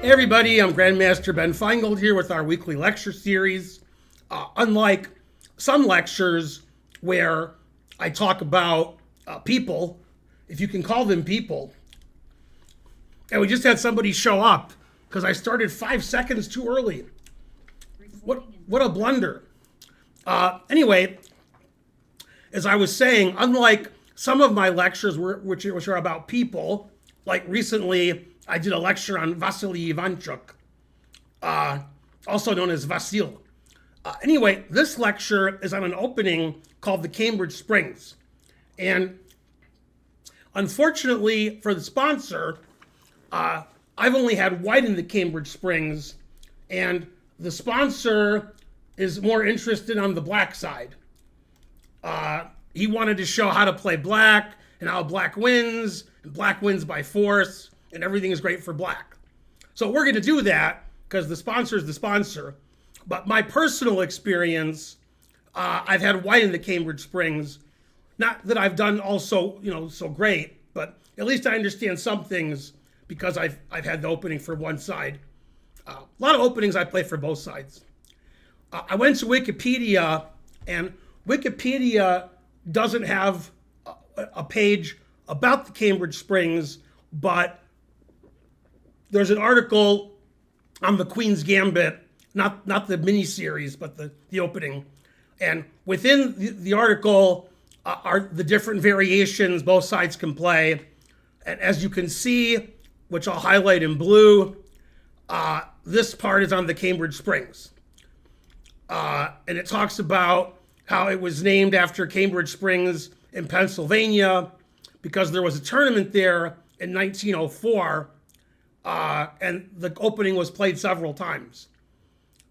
Hey everybody, I'm Grandmaster Ben Finegold here with our weekly lecture series. Unlike some lectures where I talk about people, if you can call them people, and we just had somebody show up because I started 5 seconds too early. What a blunder. Anyway, as I was saying, unlike some of my lectures which are about people, like recently I did a lecture on Vasily Ivanchuk, also known as Vasil. Anyway, this lecture is on an opening called the Cambridge Springs. And unfortunately for the sponsor, I've only had white in the Cambridge Springs, and the sponsor is more interested on the black side. He wanted to show how to play black and how black wins, and black wins by force, and everything is great for black. So we're going to do that because the sponsor is the sponsor. But my personal experience, I've had white in the Cambridge Springs. Not that I've done also, so great, but at least I understand some things because I've had the opening for one side. A lot of openings I play for both sides. I went to Wikipedia, and Wikipedia doesn't have a page about the Cambridge Springs, but there's an article on the Queen's Gambit, not the miniseries, but the opening. And within the article are the different variations both sides can play. And as you can see, which I'll highlight in blue, this part is on the Cambridge Springs. And it talks about how it was named after Cambridge Springs in Pennsylvania because there was a tournament there in 1904, and the opening was played several times.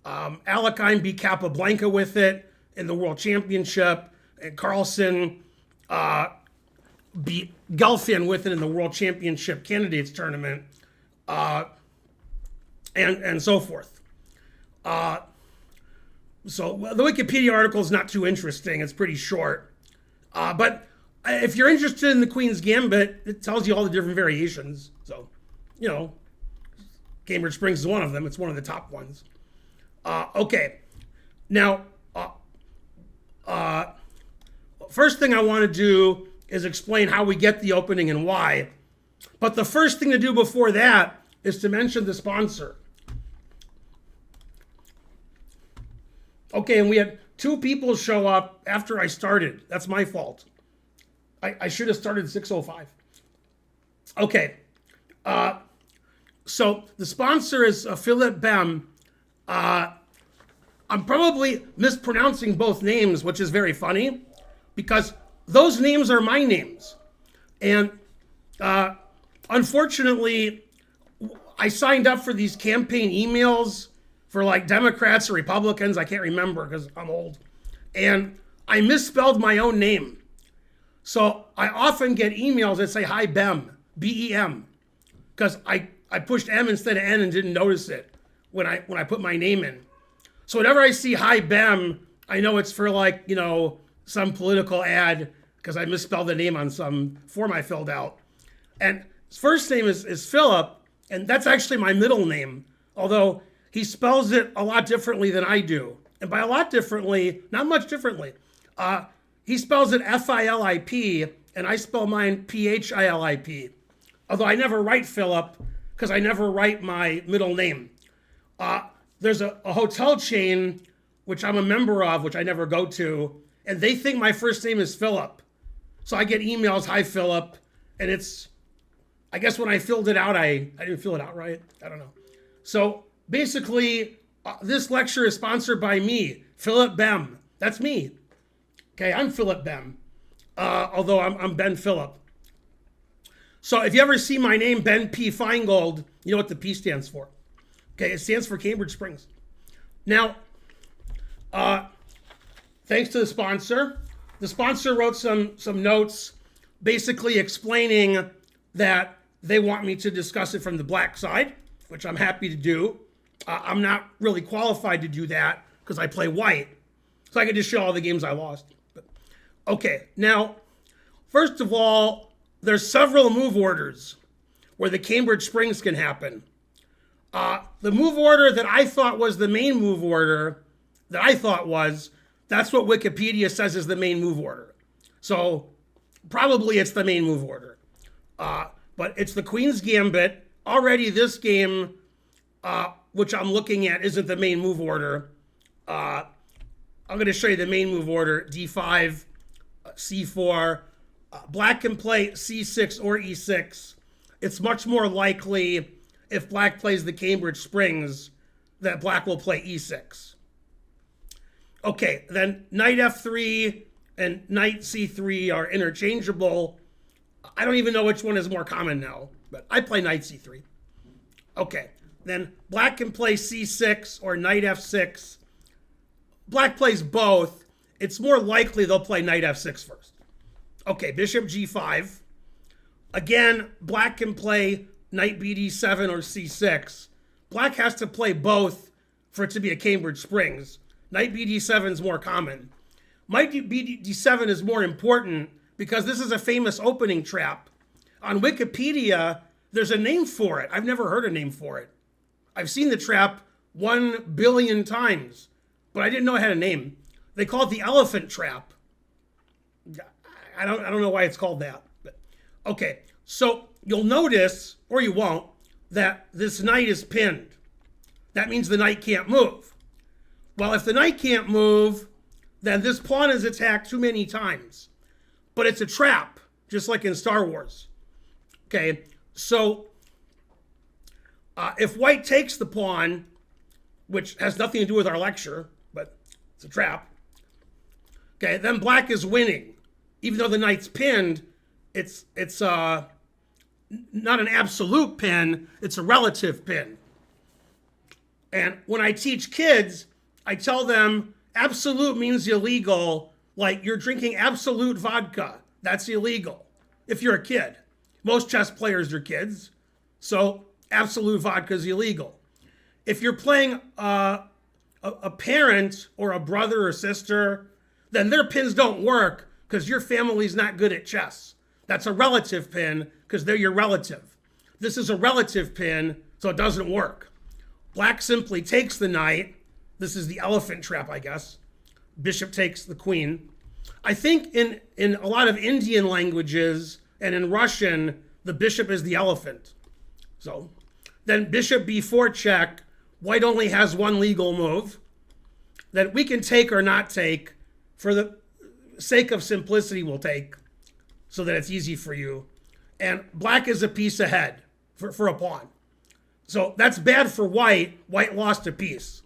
Alekhine beat Capablanca with it in the World Championship, and Carlsen beat Gelfand with it in the World Championship Candidates Tournament, and so forth. So the Wikipedia article is not too interesting. It's pretty short. But if you're interested in the Queen's Gambit, it tells you all the different variations. So, Cambridge Springs is one of them. It's one of the top ones. Okay. Now, first thing I want to do is explain how we get the opening and why. But the first thing to do before that is to mention the sponsor. Okay, and we had 2 people show up after I started. That's my fault. I should have started at 6:05. Okay. So the sponsor is Philip Bem. I'm probably mispronouncing both names, which is very funny, because those names are my names. And unfortunately, I signed up for these campaign emails for like Democrats or Republicans, I can't remember because I'm old. And I misspelled my own name. So I often get emails that say, "Hi, Bem," B-E-M, because I pushed M instead of N and didn't notice it when I put my name in. So whenever I see "Hi, Bem," I know it's for like, some political ad because I misspelled the name on some form I filled out. And his first name is Philip, and that's actually my middle name, although he spells it a lot differently than I do. And by a lot differently, not much differently. He spells it F-I-L-I-P, and I spell mine P-H-I-L-I-P. Although I never write Philip, because I never write my middle name. There's a hotel chain, which I'm a member of, which I never go to, and they think my first name is Philip. So I get emails, "Hi, Philip," and I guess when I filled it out, I didn't fill it out right. I don't know. So basically, this lecture is sponsored by me, Philip Bem. That's me. Okay, I'm Philip Bem, although I'm Ben Philip. So if you ever see my name, Ben P. Finegold, you know what the P stands for. Okay, it stands for Cambridge Springs. Now, thanks to the sponsor. The sponsor wrote some notes basically explaining that they want me to discuss it from the black side, which I'm happy to do. I'm not really qualified to do that because I play white. So I can just show all the games I lost. But, okay, now, first of all, there's several move orders where the Cambridge Springs can happen. The move order that I thought was the main move order, that's what Wikipedia says is the main move order. So probably it's the main move order. But it's the Queen's Gambit. Already this game, which I'm looking at, isn't the main move order. I'm going to show you the main move order. D5, C4. Black can play C6 or E6. It's much more likely if black plays the Cambridge Springs that black will play E6. Okay, then knight F3 and knight C3 are interchangeable. I don't even know which one is more common now, but I play knight C3. Okay, then black can play C6 or knight F6. Black plays both. It's more likely they'll play knight F6 first. Okay, bishop G5. Again, black can play knight BD7 or C6. Black has to play both for it to be a Cambridge Springs. Knight BD7 is more common. Knight BD7 is more important because this is a famous opening trap. On Wikipedia, there's a name for it. I've never heard a name for it. I've seen the trap 1 billion times, but I didn't know it had a name. They call it the elephant trap. I don't know why it's called that. But, okay, so you'll notice, or you won't, that this knight is pinned. That means the knight can't move. Well, if the knight can't move, then this pawn is attacked too many times. But it's a trap, just like in Star Wars. Okay, so if white takes the pawn, which has nothing to do with our lecture, but it's a trap, okay, then black is winning. Even though the knight's pinned, it's not an absolute pin, it's a relative pin. And when I teach kids, I tell them absolute means illegal, like you're drinking absolute vodka. That's illegal if you're a kid. Most chess players are kids, so absolute vodka is illegal. If you're playing a parent or a brother or sister, then their pins don't work because your family's not good at chess. That's a relative pin because they're your relative. This is a relative pin, so it doesn't work. Black simply takes the knight. This is the elephant trap, I guess. Bishop takes the queen. I think in a lot of Indian languages and in Russian, the bishop is the elephant. So then bishop b4 check. White only has one legal move. Then we can take or not take. For the sake of simplicity, we'll take so that it's easy for you. And black is a piece ahead for a pawn. So that's bad for white. White lost a piece.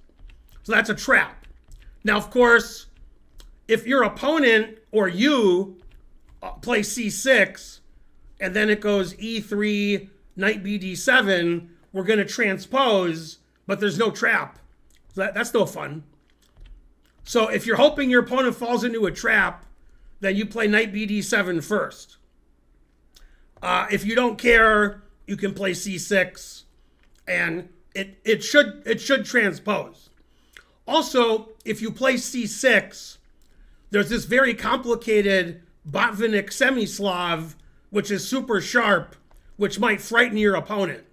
So that's a trap. Now, of course, if your opponent or you play c6, and then it goes e3, knight bd7, we're going to transpose, but there's no trap. So that's no fun. So if you're hoping your opponent falls into a trap, then you play knight bd7 first. If you don't care, you can play c6, and it should transpose. Also, if you play c6, there's this very complicated Botvinnik semislav, which is super sharp, which might frighten your opponent.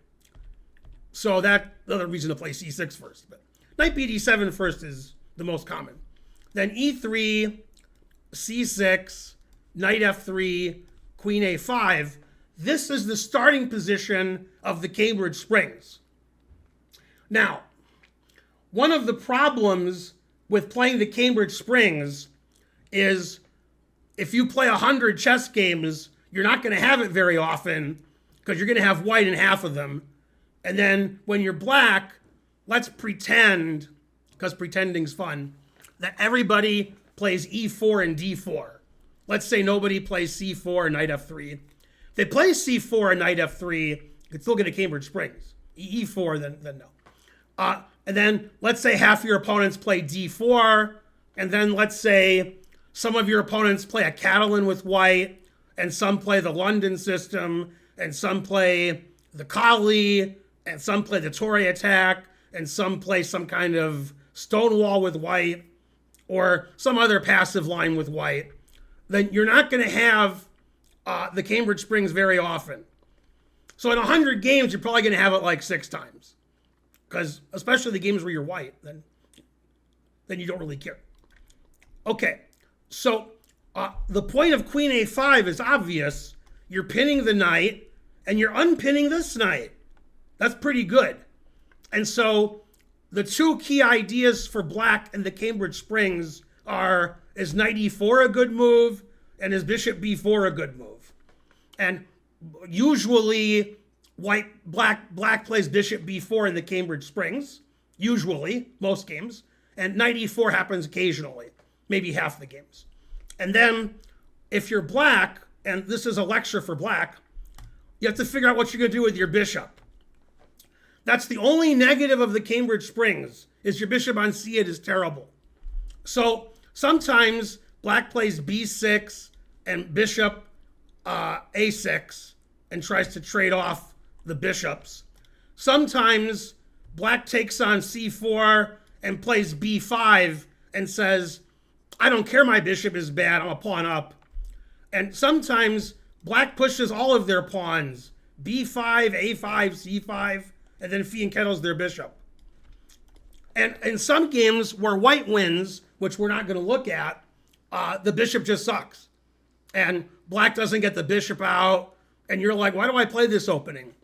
So that's another reason to play c6 first. But knight bd7 first is the most common. Then e3, c6, knight f3, queen a5. This is the starting position of the Cambridge Springs. Now, one of the problems with playing the Cambridge Springs is if you play 100 chess games, you're not going to have it very often because you're going to have white in half of them. And then when you're black, let's pretend, because pretending's fun, that everybody plays e4 and d4. Let's say nobody plays c4 and knight f3. If they play c4 and knight f3, you can still get a Cambridge Springs. e4, then no. And then let's say half your opponents play d4, and then let's say some of your opponents play a Catalan with white, and some play the London system, and some play the Kali, and some play the Tory attack, and some play some kind of Stonewall with white, or some other passive line with white. Then you're not going to have the Cambridge Springs very often. So in 100 games, you're probably going to have it like 6 times. because especially the games where you're white, then you don't really care. Okay, so the point of queen a5 is obvious. You're pinning the knight, and you're unpinning this knight. That's pretty good. And so the two key ideas for black in the Cambridge Springs are, is knight e4 a good move, and is bishop b4 a good move? And usually black plays bishop b4 in the Cambridge Springs, usually, most games, and knight e4 happens occasionally, maybe half the games. And then if you're black, and this is a lecture for black, you have to figure out what you're going to do with your bishop. That's the only negative of the Cambridge Springs, is your bishop on c8 is terrible. So sometimes black plays b6 and bishop a6 and tries to trade off the bishops. Sometimes black takes on c4 and plays b5 and says, I don't care, my bishop is bad, I'm a pawn up. And sometimes black pushes all of their pawns, b5, a5, c5, and then fianchettos their bishop. And in some games where white wins, which we're not going to look at, the bishop just sucks. And black doesn't get the bishop out, and you're like, why do I play this opening?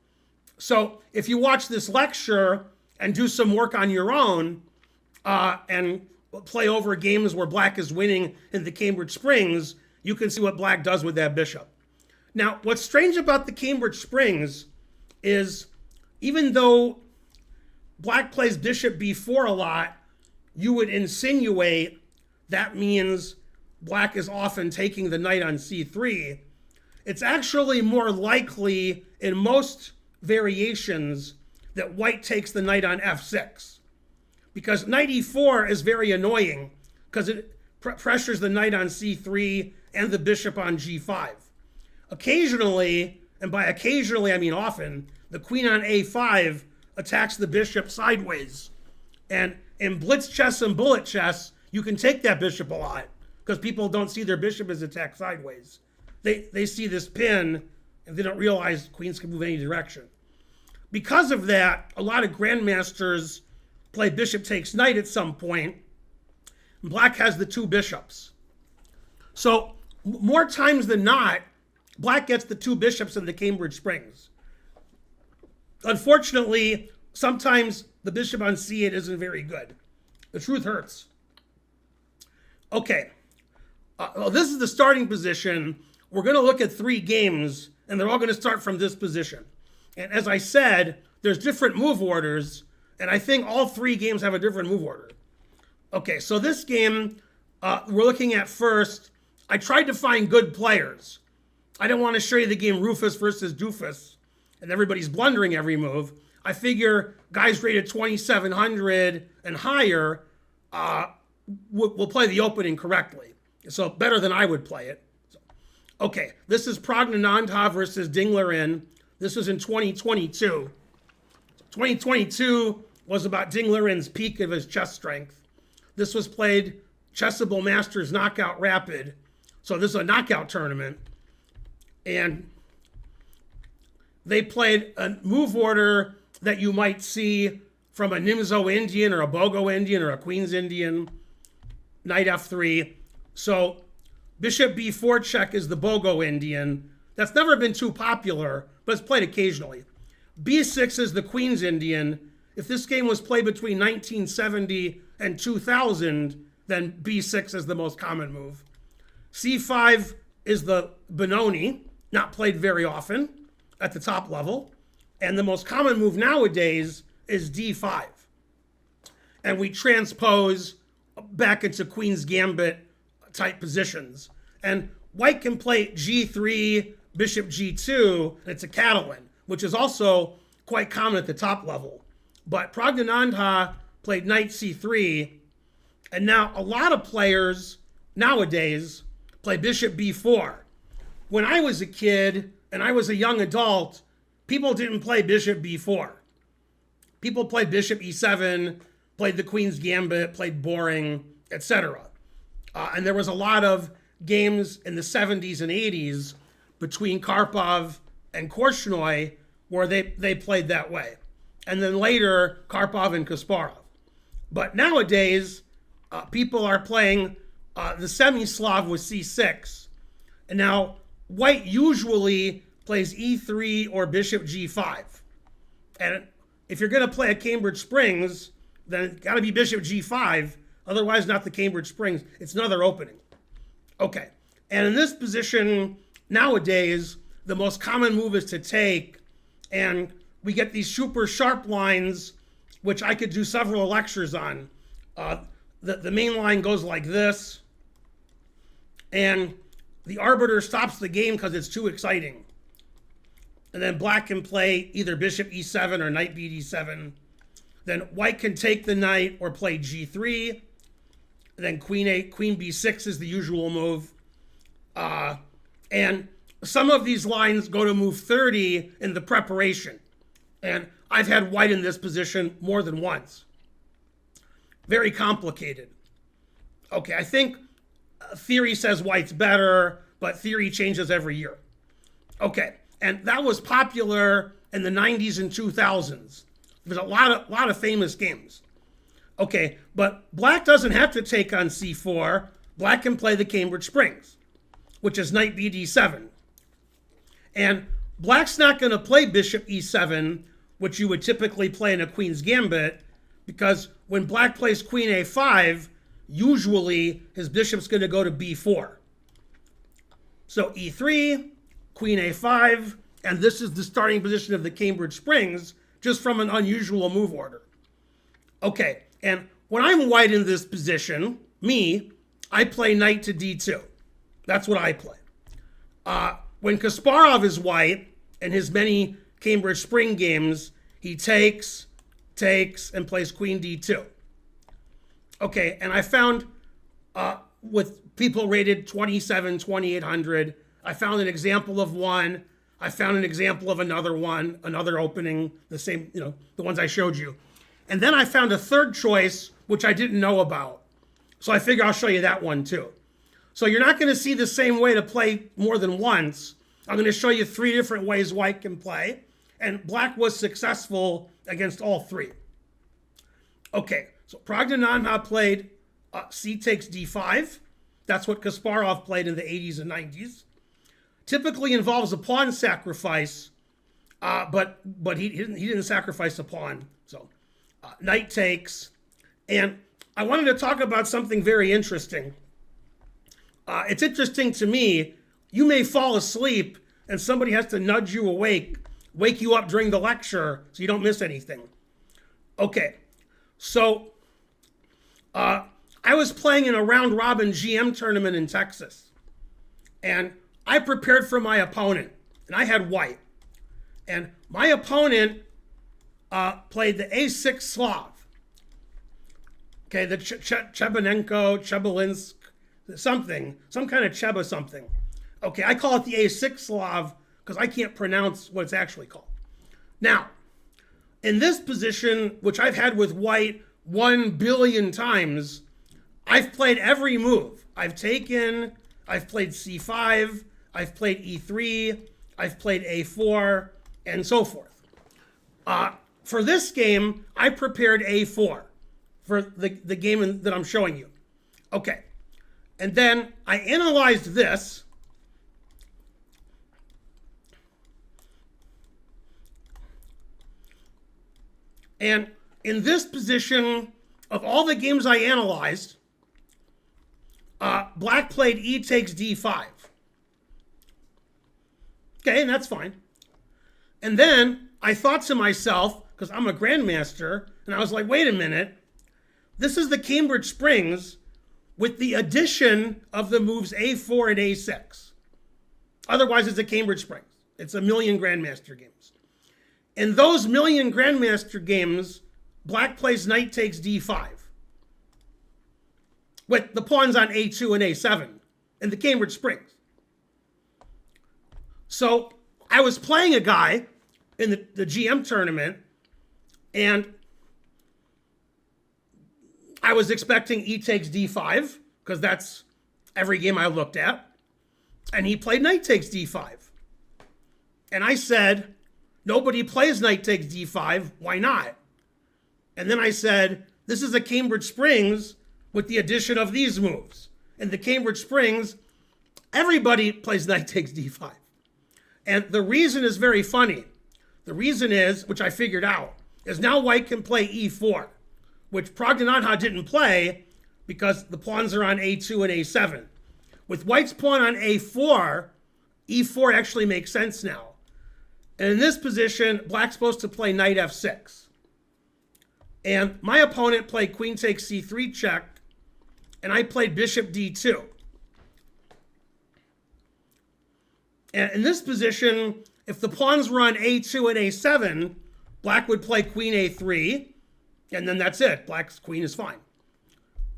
So if you watch this lecture and do some work on your own, and play over games where black is winning in the Cambridge Springs, you can see what black does with that bishop. Now, what's strange about the Cambridge Springs is even though black plays bishop b4 a lot, you would insinuate that means black is often taking the knight on c3. It's actually more likely in most variations that white takes the knight on f6. Because knight e4 is very annoying because it pressures the knight on c3 and the bishop on g5. Occasionally, and by occasionally I mean often, the queen on a5 attacks the bishop sideways. And in blitz chess and bullet chess, you can take that bishop a lot because people don't see their bishop as attacked sideways. They see this pin and they don't realize queens can move any direction. Because of that, a lot of grandmasters play bishop takes knight at some point. Black has the two bishops. So more times than not, black gets the two bishops in the Cambridge Springs. Unfortunately, sometimes the bishop on c8 isn't very good. The truth hurts. Okay, this is the starting position. We're going to look at 3 games, and they're all going to start from this position. And as I said, there's different move orders, and I think all 3 games have a different move order. Okay, so this game we're looking at first. I tried to find good players. I didn't want to show you the game Rufus versus Doofus, and everybody's blundering every move. I figure guys rated 2,700 and higher will play the opening correctly. So better than I would play it. So, okay, this is Praggnanandhaa versus Liren. This was in 2022. 2022 was about Liren's peak of his chess strength. This was played Chessable Masters Knockout Rapid. So this is a knockout tournament. And they played a move order that you might see from a Nimzo Indian or a Bogo Indian or a Queen's Indian. Knight f3. So bishop b4 check is the Bogo Indian. That's never been too popular, but it's played occasionally. b6 is the Queen's Indian. If this game was played between 1970 and 2000, then b6 is the most common move. c5 is the Benoni, not played very often at the top level. And the most common move nowadays is d5. And we transpose back into Queen's Gambit type positions. And white can play g3, bishop g2, and it's a Catalan, which is also quite common at the top level. But Praggnanandhaa played knight c3, and now a lot of players nowadays play bishop b4. When I was a kid and I was a young adult, people didn't play bishop b4. People played bishop e7, played the Queen's Gambit, played boring, etc. And there was a lot of games in the 70s and 80s between Karpov and Korchnoi where they played that way. and then later Karpov and Kasparov. But nowadays, people are playing the semi-Slav with c6. And now white usually plays e3 or bishop g5. And if you're going to play at Cambridge Springs, then it's got to be bishop g5. Otherwise, not the Cambridge Springs. It's another opening. Okay. And in this position, nowadays, the most common move is to take. And we get these super sharp lines, which I could do several lectures on. The main line goes like this. And the arbiter stops the game because it's too exciting. And then black can play either bishop e7 or knight bd7. Then white can take the knight or play g3. Then queen b6 is the usual move. And some of these lines go to move 30 in the preparation. And I've had white in this position more than once. Very complicated. Okay, I think theory says white's better, but theory changes every year. Okay, and that was popular in the 90s and 2000s. There's a lot of famous games. Okay, but black doesn't have to take on c4. Black can play the Cambridge Springs, which is knight bd7. And black's not going to play bishop e7, which you would typically play in a queen's gambit, because when black plays queen a5, usually his bishop's going to go to b4. So e3, queen a5, and this is the starting position of the Cambridge Springs, just from an unusual move order. Okay, and when I'm white in this position, I play knight to d2. That's what I play. When Kasparov is white, in his many Cambridge Spring games, he takes, and plays queen d2. Okay, and I found with people rated 27, 2800, I found an example of one. I found an example of another one, another opening, the same, the ones I showed you. And then I found a third choice, which I didn't know about. So I figure I'll show you that one too. So you're not going to see the same way to play more than once. I'm going to show you 3 different ways white can play. And black was successful against all 3. Okay, so Praggnanandhaa played c takes d5. That's what Kasparov played in the 80s and 90s. Typically involves a pawn sacrifice, but he didn't sacrifice a pawn. So knight takes. And I wanted to talk about something very interesting. It's interesting to me. You may fall asleep and somebody has to nudge you awake, wake you up during the lecture so you don't miss anything. Okay, so I was playing in a round robin GM tournament in Texas. And I prepared for my opponent, and I had white. And my opponent played the a6 Slav. Okay, the Chebelinsk, something, some kind of Cheba something. Okay, I call it the a6 Slav because I can't pronounce what it's actually called. Now, in this position, which I've had with white 1 billion times, I've played every move. I've taken, I've played c5, I've played e3, I've played a4, and so forth. For this game, I prepared a4 for the game that I'm showing you. Okay, and then I analyzed this. And in this position, of all the games I analyzed, black played e takes d5. Okay, and that's fine. And then I thought to myself, because I'm a grandmaster, and I was like, wait a minute. This is the Cambridge Springs with the addition of the moves a4 and a6. Otherwise, it's a Cambridge Springs. It's a million grandmaster games. In those million grandmaster games, black plays knight takes d5 with the pawns on a2 and a7 in the Cambridge Springs. So I was playing a guy in the GM tournament, and I was expecting e takes d5 because that's every game I looked at. And he played knight takes d5. And I said, nobody plays knight takes d5. Why not? And then I said, this is a Cambridge Springs with the addition of these moves. In the Cambridge Springs, everybody plays knight takes d5. And the reason is very funny. The reason is, which I figured out, is now white can play e4, which Praggnanandhaa didn't play because the pawns are on a2 and a7. With white's pawn on a4, e4 actually makes sense now. And in this position, black's supposed to play knight f6. And my opponent played queen takes c3 check, and I played bishop d2. And in this position, if the pawns were on a2 and a7, black would play queen a3, and then that's it. Black's queen is fine.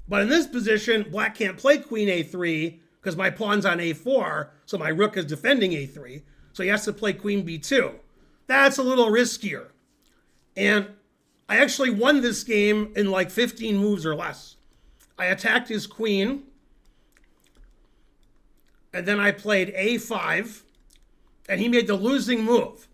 But in this position, black can't play queen a3 because my pawn's on a4, so my rook is defending a3, so he has to play queen b2. That's a little riskier. And I actually won this game in like 15 moves or less. I attacked his queen, and then I played a5, and he made the losing move.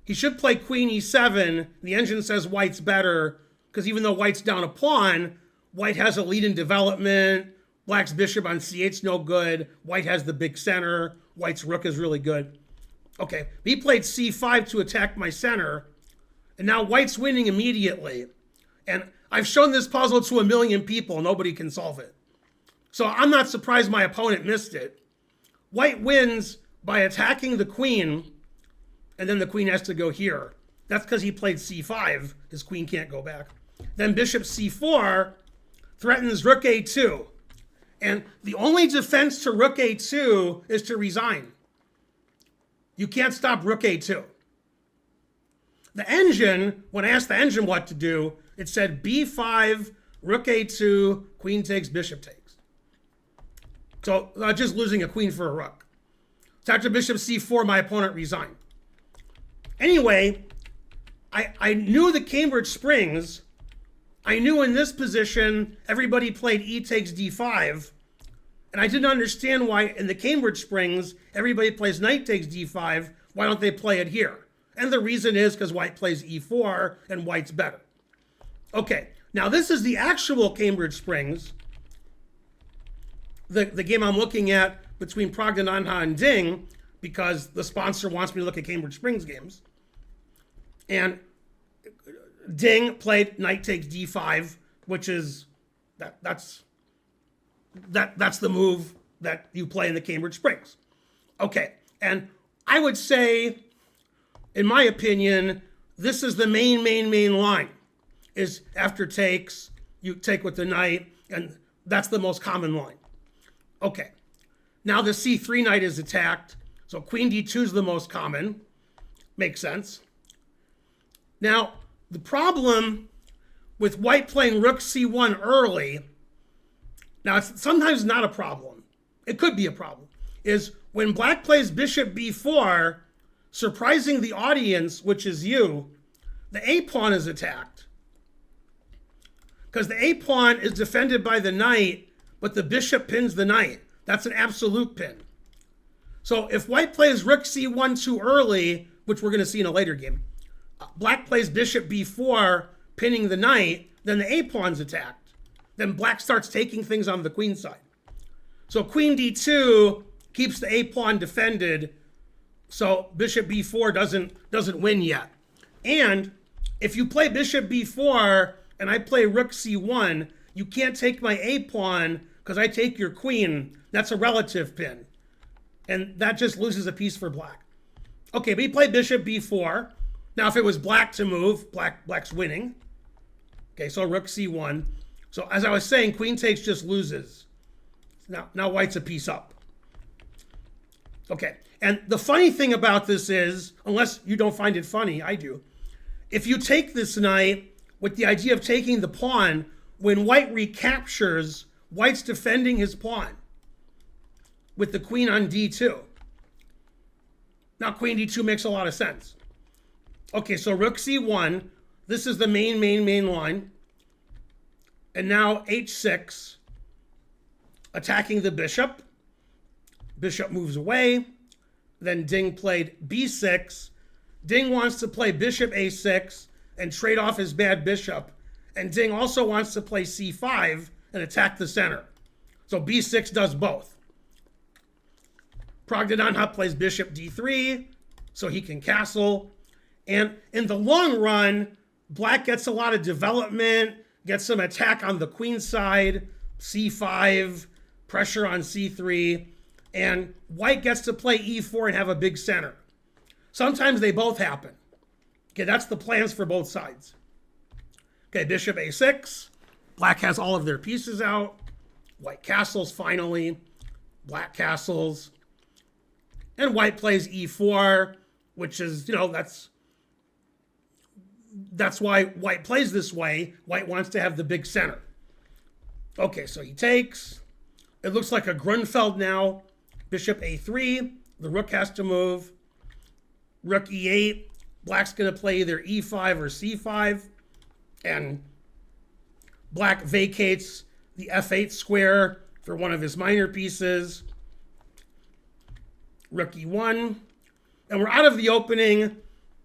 He should play queen e7. The engine says white's better, because even though white's down a pawn, white has a lead in development. Black's bishop on c8's no good. White has the big center. White's rook is really good. Okay, he played c5 to attack my center, and now white's winning immediately. And I've shown this puzzle to 1 million people. Nobody can solve it. So I'm not surprised my opponent missed it. White wins by attacking the queen, and then the queen has to go here. That's because he played c5. His queen can't go back. Then bishop c4 threatens rook a2. And the only defense to rook a2 is to resign. You can't stop rook a2. The engine, when I asked the engine what to do, it said b5, rook a2, queen takes, bishop takes. So just losing a queen for a rook. So after bishop c4, my opponent resigned. Anyway, I knew the Cambridge Springs. I knew in this position, everybody played e takes d5. And I didn't understand why in the Cambridge Springs, everybody plays knight takes d5. Why don't they play it here? And the reason is because white plays e4 and white's better. Okay, now this is the actual Cambridge Springs. The game I'm looking at between Praggnanandhaa and Ding, because the sponsor wants me to look at Cambridge Springs games. And Ding played knight takes d5, which is that's the move that you play in the Cambridge Springs. Okay, and I would say, in my opinion, this is the main line. Is after takes, you take with the knight, and that's the most common line. Okay, now the c3 knight is attacked, so queen d2 is the most common. Makes sense. Now, the problem with white playing rook c1 early, now it's sometimes not a problem, it could be a problem, is when black plays bishop b4, surprising the audience, which is you, the a pawn is attacked. Because the a pawn is defended by the knight, but the bishop pins the knight. That's an absolute pin. So if white plays rook c1 too early, which we're going to see in a later game, black plays bishop b4, pinning the knight, then the a pawn's attacked. Then black starts taking things on the queen side. So queen d2 keeps the a pawn defended, so bishop b4 doesn't win yet. And if you play bishop b4 and I play rook c1, you can't take my a pawn because I take your queen. That's a relative pin. And that just loses a piece for black. Okay, but he played bishop b4. Now, if it was black to move, black's winning. Okay, so rook c1. So as I was saying, queen takes just loses. Now white's a piece up. Okay, and the funny thing about this is, unless you don't find it funny, I do. If you take this knight with the idea of taking the pawn, when white recaptures, white's defending his pawn with the queen on d2. Now queen d2 makes a lot of sense. Okay, so rook c1, this is the main line. And now h6, attacking the bishop. Bishop moves away. Then Ding played b6. Ding wants to play bishop a6 and trade off his bad bishop. And Ding also wants to play c5 and attack the center. So b6 does both. Praggnanandhaa plays bishop d3 so he can castle. And in the long run, black gets a lot of development, gets some attack on the queen side, c5, pressure on c3, and white gets to play e4 and have a big center. Sometimes they both happen. Okay, that's the plans for both sides. Okay, bishop a6. Black has all of their pieces out. White castles finally. Black castles. And white plays e4, which is, that's why white plays this way. White wants to have the big center. Okay, so he takes. It looks like a Grunfeld now. Bishop a3. The rook has to move. Rook e8. Black's going to play either e5 or c5. And black vacates the f8 square for one of his minor pieces. Rook e1. And we're out of the opening.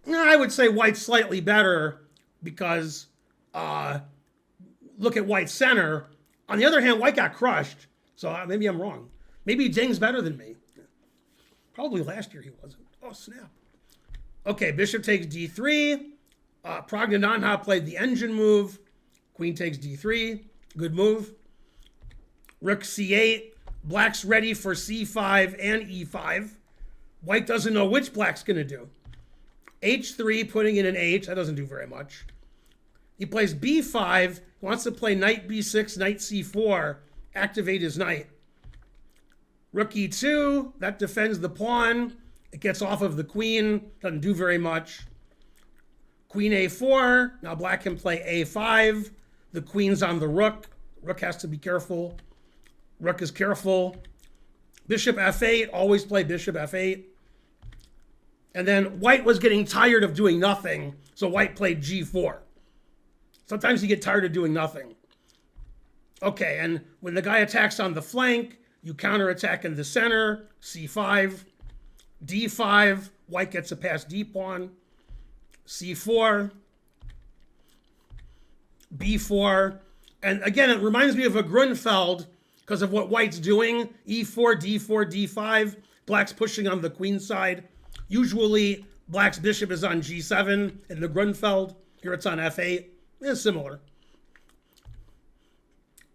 I would say white's slightly better because look at white's center. On the other hand, white got crushed. So maybe I'm wrong. Maybe Ding's better than me. Probably last year he wasn't. Oh, snap. Okay, bishop takes d3. Praggnanandhaa played the engine move. Queen takes d3. Good move. Rook c8. Black's ready for c5 and e5. White doesn't know which black's going to do. h3, putting in an h. That doesn't do very much. He plays b5. He wants to play knight b6, knight c4. Activate his knight. Rook e2. That defends the pawn. It gets off of the queen. Doesn't do very much. Queen a4. Now black can play a5. The queen's on the rook. Rook has to be careful. Rook is careful. Bishop f8. Always play bishop f8. And then white was getting tired of doing nothing, so white played g4. Sometimes you get tired of doing nothing. Okay, and when the guy attacks on the flank, you counterattack in the center, c5, d5, white gets a passed d-pawn, c4, b4, and again, it reminds me of a Grunfeld because of what white's doing, e4, d4, d5, black's pushing on the queen side. Usually, black's bishop is on g7 in the Grunfeld. Here it's on f8. It's similar.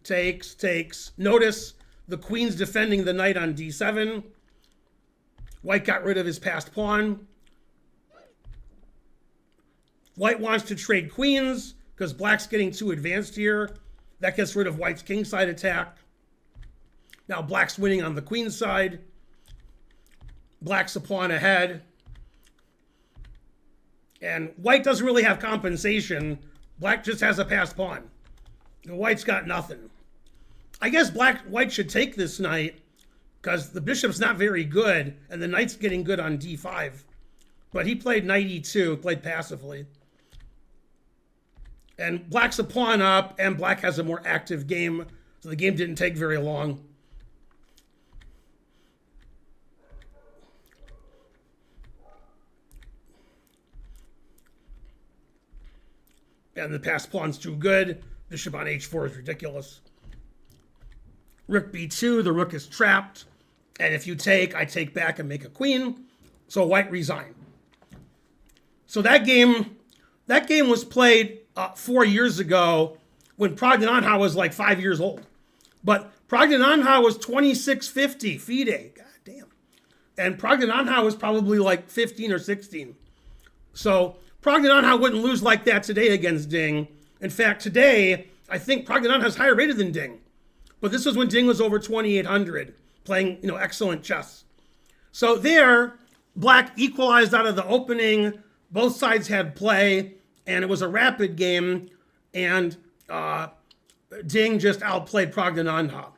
Takes, takes. Notice the queen's defending the knight on d7. White got rid of his passed pawn. White wants to trade queens because black's getting too advanced here. That gets rid of white's kingside attack. Now black's winning on the queen side. Black's a pawn ahead. And white doesn't really have compensation. Black just has a passed pawn. The white's got nothing. I guess white should take this knight because the bishop's not very good and the knight's getting good on d5. But he played knight e2, played passively. And black's a pawn up and black has a more active game. So the game didn't take very long. And the passed pawn's too good. Bishop on h4 is ridiculous. Rook b2, the rook is trapped. And if you take, I take back and make a queen. So white resigned. So that game was played 4 years ago when Praggnanandhaa was like 5 years old. But Praggnanandhaa was 2650 FIDE. God damn. And Praggnanandhaa was probably like 15 or 16. So Praggnanandhaa wouldn't lose like that today against Ding. In fact, today, I think Praggnanandhaa's higher rated than Ding. But this was when Ding was over 2,800, playing, excellent chess. So there, black equalized out of the opening. Both sides had play, and it was a rapid game. And Ding just outplayed Praggnanandhaa.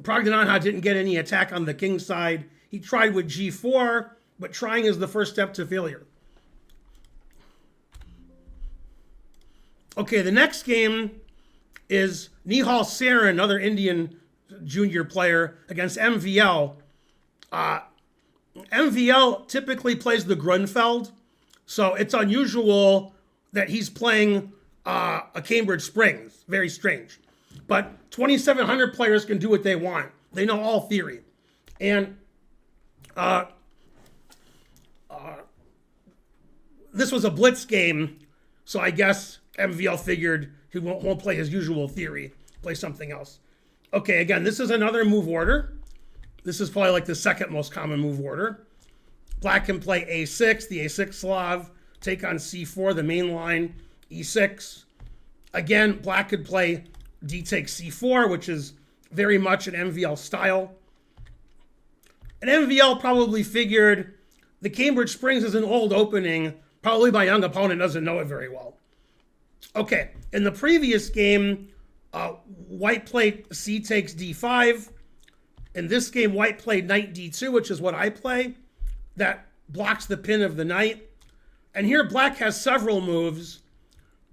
Praggnanandhaa didn't get any attack on the king side. He tried with g4, but trying is the first step to failure. Okay, the next game is Nihal Sarin, another Indian junior player, against MVL. MVL typically plays the Grunfeld, So it's unusual that he's playing a Cambridge Springs. Very strange. But 2,700 players can do what they want. They know all theory. And this was a blitz game, so I guess MVL figured he won't play his usual theory, play something else. Okay, again, this is another move order. This is probably like the second most common move order. Black can play a6, the a6 Slav, take on c4, the main line, e6. Again, black could play d takes c4, which is very much an MVL style. And MVL probably figured the Cambridge Springs is an old opening. Probably my young opponent doesn't know it very well. Okay, in the previous game, white played c takes d5. In this game, white played knight d2, which is what I play. That blocks the pin of the knight. And here black has several moves.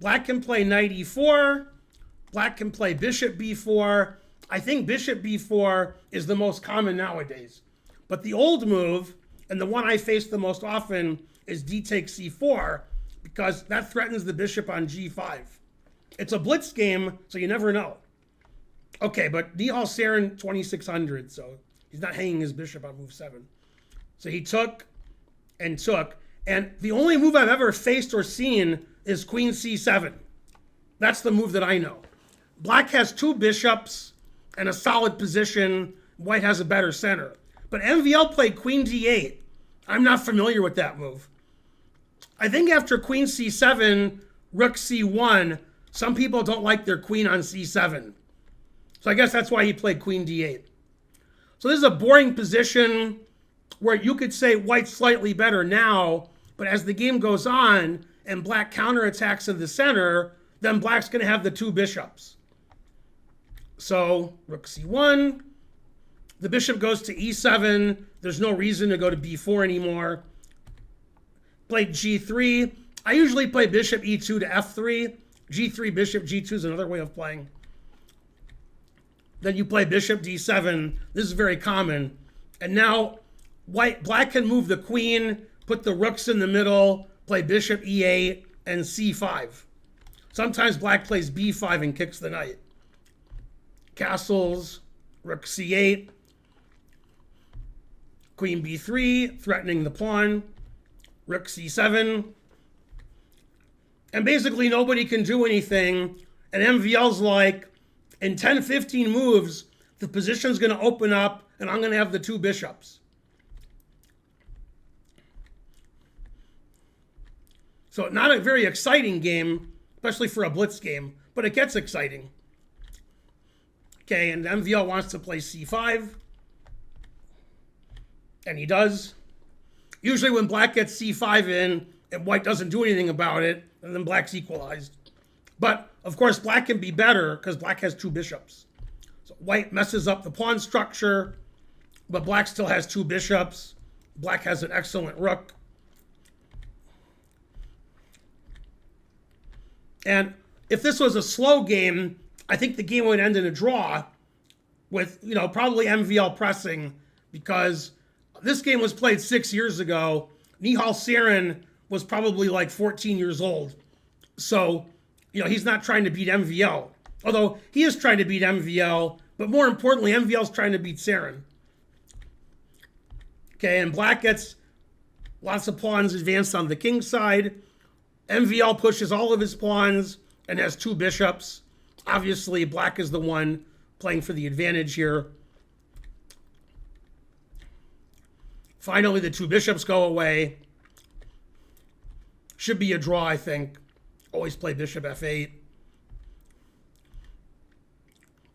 Black can play knight e4. Black can play bishop b4. I think bishop b4 is the most common nowadays. But the old move, and the one I face the most often, is d takes c4, because that threatens the bishop on g5. It's a blitz game, so you never know. Okay, but Nihal Sarin 2,600, so he's not hanging his bishop on move 7. So he took and took. And the only move I've ever faced or seen is queen c7. That's the move that I know. Black has two bishops and a solid position. White has a better center. But MVL played queen d8. I'm not familiar with that move. I think after queen c7, rook c1, some people don't like their queen on c7. So I guess that's why he played queen d8. So this is a boring position where you could say white's slightly better now, but as the game goes on and black counterattacks in the center, then black's going to have the two bishops. So rook c1, the bishop goes to e7. There's no reason to go to b4 anymore. Played g3. I usually play bishop e2 to f3. g3, bishop g2 is another way of playing. Then you play bishop d7. This is very common. And now black can move the queen, put the rooks in the middle, play bishop e8 and c5. Sometimes black plays b5 and kicks the knight. Castles, rook c8, queen b3, threatening the pawn, rook c7. And basically nobody can do anything. And MVL's like, in 10, 15 moves, the position's going to open up and I'm going to have the two bishops. So not a very exciting game, especially for a blitz game, but it gets exciting. Okay, and MVL wants to play c5. And he does. Usually when black gets c5 in and white doesn't do anything about it, and then black's equalized. But, of course, black can be better because black has two bishops. So white messes up the pawn structure, but black still has two bishops. Black has an excellent rook. And if this was a slow game, I think the game would end in a draw with, probably MVL pressing, because this game was played 6 years ago. Nihal Sarin was probably like 14 years old. So, he's not trying to beat MVL. Although he is trying to beat MVL, but more importantly, MVL's trying to beat Sarin. Okay, and black gets lots of pawns advanced on the king side. MVL pushes all of his pawns and has two bishops. Obviously, black is the one playing for the advantage here. Finally, the two bishops go away. Should be a draw, I think. Always play bishop f8.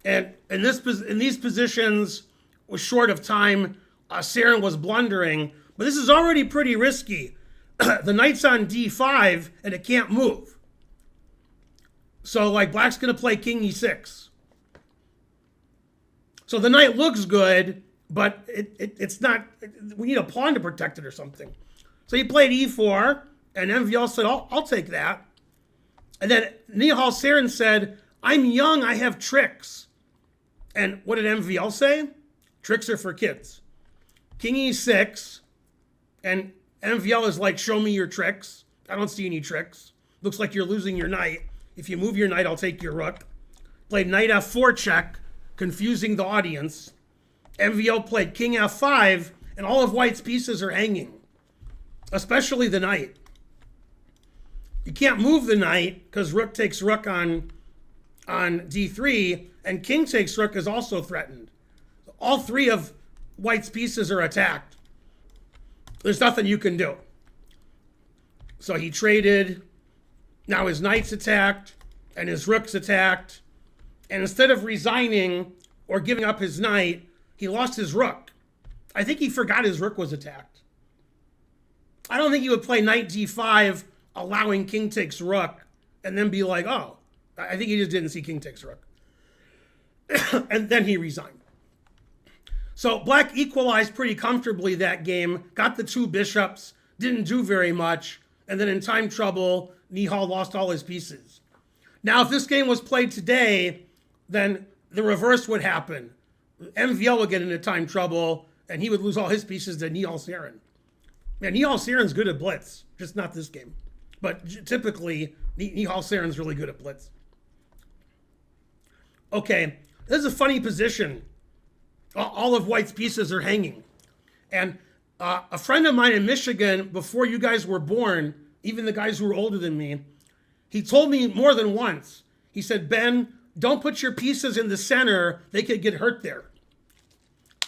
And in these positions, was short of time, Sarin was blundering. But this is already pretty risky. The knight's on d5, and it can't move. So, black's going to play king e6. So the knight looks good, but it's not. We need a pawn to protect it or something. So he played e4, and MVL said, I'll take that. And then Nihal Sarin said, I'm young, I have tricks. And what did MVL say? Tricks are for kids. King e6, and MVL is like, show me your tricks. I don't see any tricks. Looks like you're losing your knight. If you move your knight, I'll take your rook. Played knight f4 check, confusing the audience. MVL played king f5, and all of white's pieces are hanging, especially the knight. You can't move the knight because rook takes rook on d3, and king takes rook is also threatened. All three of white's pieces are attacked. There's nothing you can do. So he traded. Now his knight's attacked and his rook's attacked. And instead of resigning or giving up his knight, he lost his rook. I think he forgot his rook was attacked. I don't think he would play knight d5, allowing king takes rook, and then be like, oh, I think he just didn't see king takes rook. And then he resigned. So black equalized pretty comfortably that game, got the two bishops, didn't do very much, and then in time trouble, Nihal lost all his pieces. Now, if this game was played today, then the reverse would happen. MVL would get into time trouble, and he would lose all his pieces to Nihal Sarin. Man, Nihal Sarin's good at blitz, just not this game. But typically, Nihal Sarin's really good at blitz. Okay, this is a funny position. All of white's pieces are hanging. And a friend of mine in Michigan, before you guys were born, even the guys who were older than me, he told me more than once. He said, Ben, don't put your pieces in the center. They could get hurt there.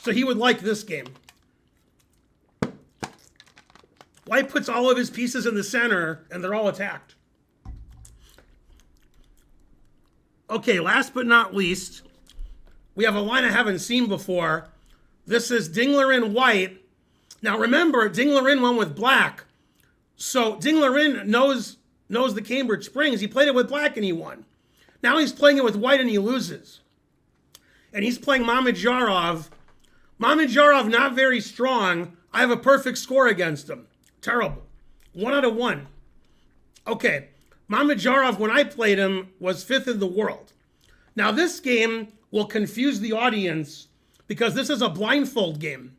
So he would like this game. White puts all of his pieces in the center, and they're all attacked. Okay, last but not least, we have a line I haven't seen before. This is Liren white. Now remember, Liren won with black. So Liren knows the Cambridge Springs. He played it with black and he won. Now he's playing it with white and he loses. And he's playing Mamedyarov. Mamedyarov not very strong. I have a perfect score against him. Terrible. 1 out of 1. Okay, Mamedyarov, when I played him, was 5th in the world. Now this game will confuse the audience because this is a blindfold game.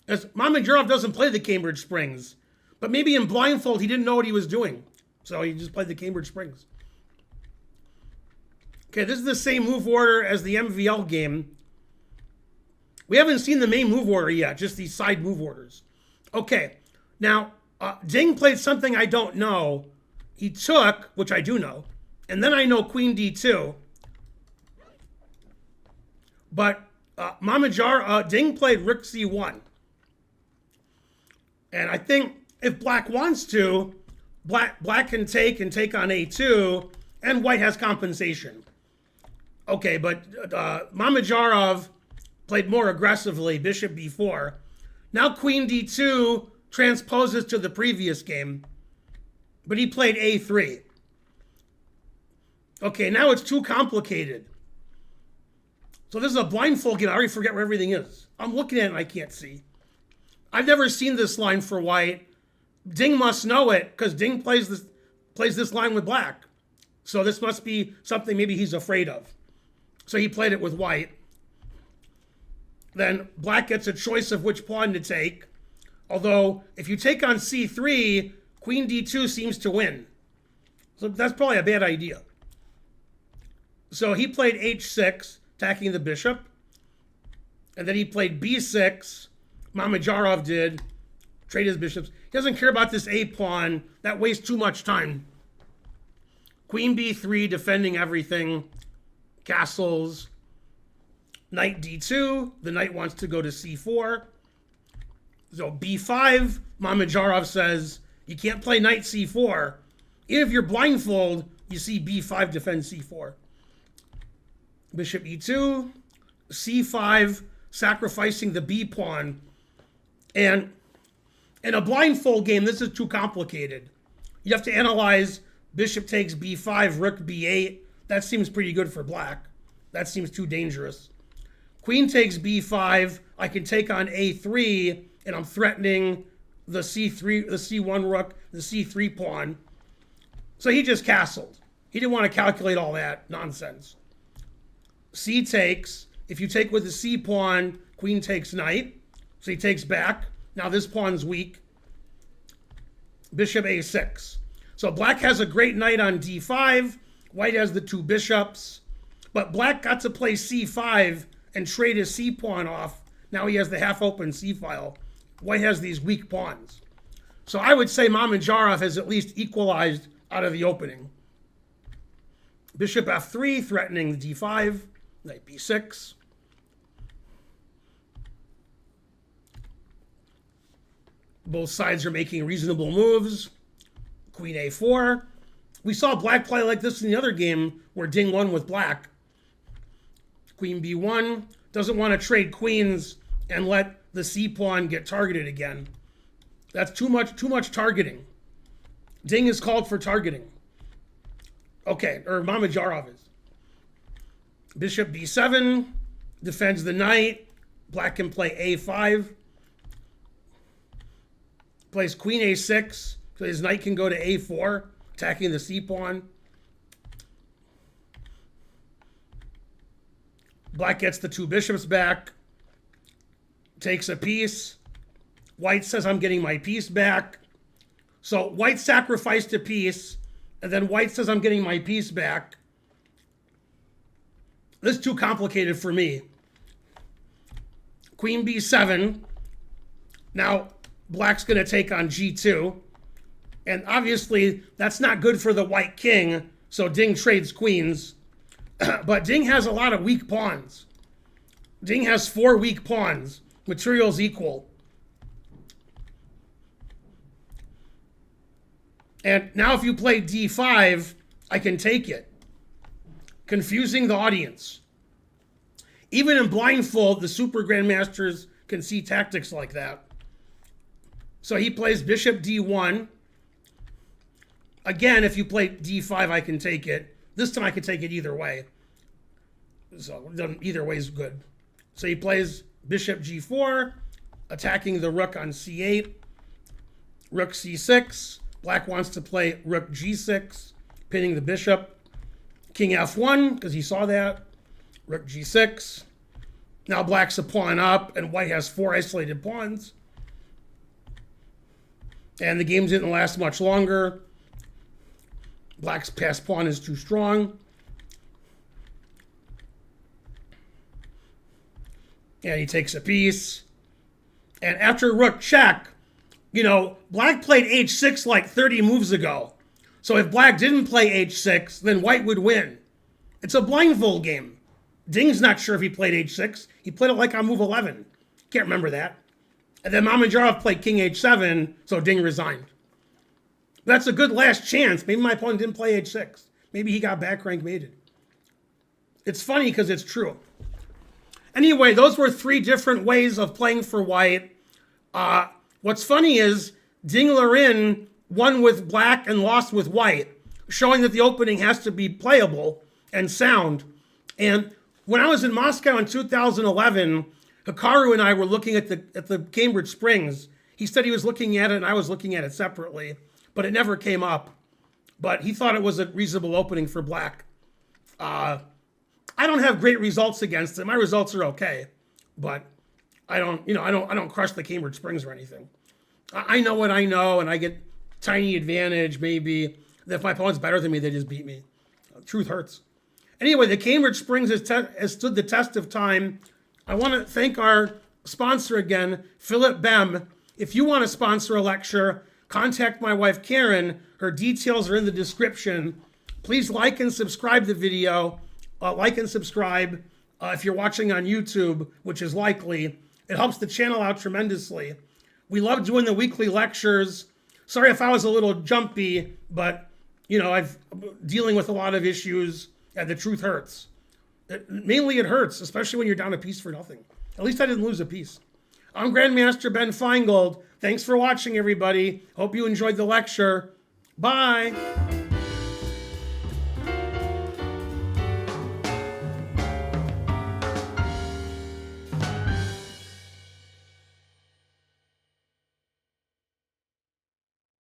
As Mamedyarov doesn't play the Cambridge Springs, but maybe in blindfold he didn't know what he was doing. So he just played the Cambridge Springs. Okay, this is the same move order as the MVL game. We haven't seen the main move order yet, just these side move orders. Okay, now Ding played something I don't know. He took, which I do know, and then I know queen d2. But Ding played rook c1. And I think if black wants to, black can take on a2, and white has compensation. Okay, but Mamedyarov played more aggressively, bishop b4. Now queen d2 transposes to the previous game, but he played a3. Okay, now it's too complicated. So this is a blindfold game. I already forget where everything is. I'm looking at it and I can't see. I've never seen this line for white. Ding must know it because Ding plays this line with black. So this must be something maybe he's afraid of. So he played it with white. Then black gets a choice of which pawn to take. Although if you take on c3, queen d2 seems to win. So that's probably a bad idea. So he played h6, attacking the bishop. And then he played b6. Mamedyarov did. Trade his bishops. He doesn't care about this a pawn. That wastes too much time. Queen b3, defending everything. Castles. Knight d2. The knight wants to go to c4. So b5, Mamedyarov says, you can't play knight c4. Even if you're blindfold, you see b5 defend c4. Bishop e2, c5, sacrificing the b pawn. And in a blindfold game, this is too complicated. You have to analyze bishop takes b5, rook b8. That seems pretty good for black. That seems too dangerous. Queen takes b5. I can take on a3, and I'm threatening the c3, the c1 rook, the c3 pawn. So he just castled. He didn't want to calculate all that nonsense. C takes. If you take with the c pawn, queen takes knight. So he takes back. Now this pawn's weak. bishop a6. So black has a great knight on d5. White has the two bishops. But black got to play c5 and trade his c pawn off. Now he has the half-open c file. White has these weak pawns. So I would say Mamedyarov has at least equalized out of the opening. Bishop f3, threatening the d5. Knight b6. Both sides are making reasonable moves. Queen a4. We saw black play like this in the other game where Ding won with black. Queen b1. Doesn't want to trade queens and let the c pawn get targeted again. That's too much targeting. Ding is called for targeting. Okay, or Mamedyarov is. Bishop b7 defends the knight. Black can play a5. Plays queen a6, so his knight can go to a4, attacking the c pawn. Black gets the two bishops back, takes a piece. White says, I'm getting my piece back. So white sacrificed a piece, and then white says, I'm getting my piece back. This is too complicated for me. Queen b7. Now, black's going to take on g2. And obviously, that's not good for the white king, so Ding trades queens. But Ding has a lot of weak pawns. Ding has 4 weak pawns. Material's equal. And now if you play d5, I can take it. Confusing the audience. Even in Blindfold, the super grandmasters can see tactics like that. So he plays bishop d1. Again, if you play d5, I can take it. This time I can take it either way. So either way is good. So he plays bishop g4, attacking the rook on c8. Rook c6. Black wants to play rook g6, pinning the bishop. King f1, because he saw that. Rook g6. Now black's a pawn up, and white has 4 isolated pawns. And the game didn't last much longer. Black's passed pawn is too strong. And he takes a piece. And after rook check, you know, black played h6 like 30 moves ago. So if black didn't play h6, then white would win. It's a blindfold game. Ding's not sure if he played h6. He played it like on move 11. Can't remember that. And then Mamedyarov played king h7, so Ding resigned. That's a good last chance. Maybe my opponent didn't play h6. Maybe he got back rank mated. It's funny because it's true. Anyway, those were 3 different ways of playing for white. What's funny is Ding Liren won with black and lost with white, showing that the opening has to be playable and sound. And when I was in Moscow in 2011, Hikaru and I were looking at the Cambridge Springs. He said he was looking at it and I was looking at it separately, but it never came up. But he thought it was a reasonable opening for black. I don't have great results against it. My results are okay, but I don't crush the Cambridge Springs or anything. I know what I know, and I get tiny advantage maybe. If my opponent's better than me, they just beat me. Truth hurts. Anyway, the Cambridge Springs has stood the test of time. I want to thank our sponsor again, Philip Bem. If you want to sponsor a lecture, contact my wife Karen. Her details are in the description. Please like and subscribe the video. Like and subscribe if you're watching on YouTube, which is likely. It helps the channel out tremendously. We love doing the weekly lectures. Sorry if I was a little jumpy, but I'm dealing with a lot of issues, and the truth hurts. Mainly it hurts, especially when you're down a piece for nothing. At least I didn't lose a piece. I'm Grandmaster Ben Finegold. Thanks for watching, everybody. Hope you enjoyed the lecture. Bye.